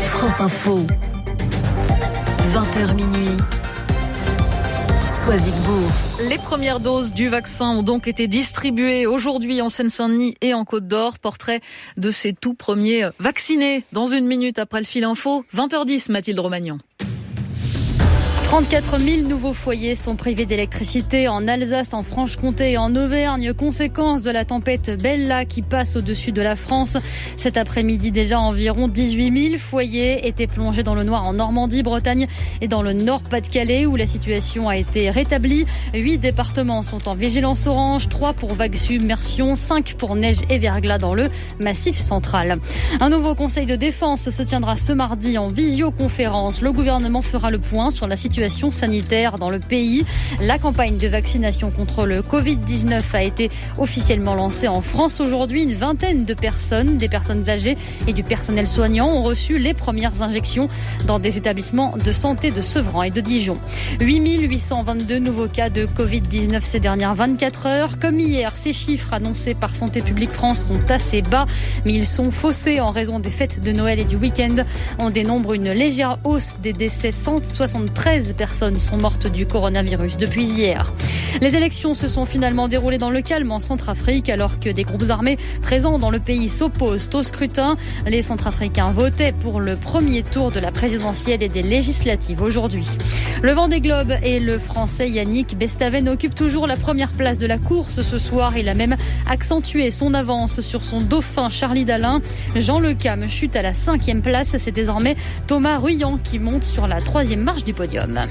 France Info, 20h minuit. Soisigbourg. Les premières doses du vaccin ont donc été distribuées aujourd'hui en Seine-Saint-Denis et en Côte-d'Or. Portrait de ces tout premiers vaccinés dans une minute après le fil info. 20h10, Mathilde Romagnan. 34 000 nouveaux foyers sont privés d'électricité en Alsace, en Franche-Comté et en Auvergne, conséquence de la tempête Bella qui passe au-dessus de la France. Cet après-midi, déjà environ 18 000 foyers étaient plongés dans le noir en Normandie, Bretagne et dans le Nord-Pas-de-Calais où la situation a été rétablie. 8 départements sont en vigilance orange, 3 pour vagues submersion, 5 pour neige et verglas dans le Massif central. Un nouveau conseil de défense se tiendra ce mardi en visioconférence. Le gouvernement fera le point sur la situation sanitaire dans le pays. La campagne de vaccination contre le Covid-19 a été officiellement lancée en France aujourd'hui. Une vingtaine de personnes, des personnes âgées et du personnel soignant ont reçu les premières injections dans des établissements de santé de Sevran et de Dijon. 8 822 nouveaux cas de Covid-19 ces dernières 24 heures. Comme hier, ces chiffres annoncés par Santé publique France sont assez bas, mais ils sont faussés en raison des fêtes de Noël et du week-end. On dénombre une légère hausse des décès. 173 personnes sont mortes du coronavirus depuis hier. Les élections se sont finalement déroulées dans le calme en Centrafrique alors que des groupes armés présents dans le pays s'opposent au scrutin. Les Centrafricains votaient pour le premier tour de la présidentielle et des législatives aujourd'hui. Le Vendée Globe et le Français Yannick Bestaven occupent toujours la première place de la course ce soir. Il a même accentué son avance sur son dauphin Charlie Dalin. Jean Le Cam chute à la 5e place. C'est désormais Thomas Ruyant qui monte sur la 3e marche du podium.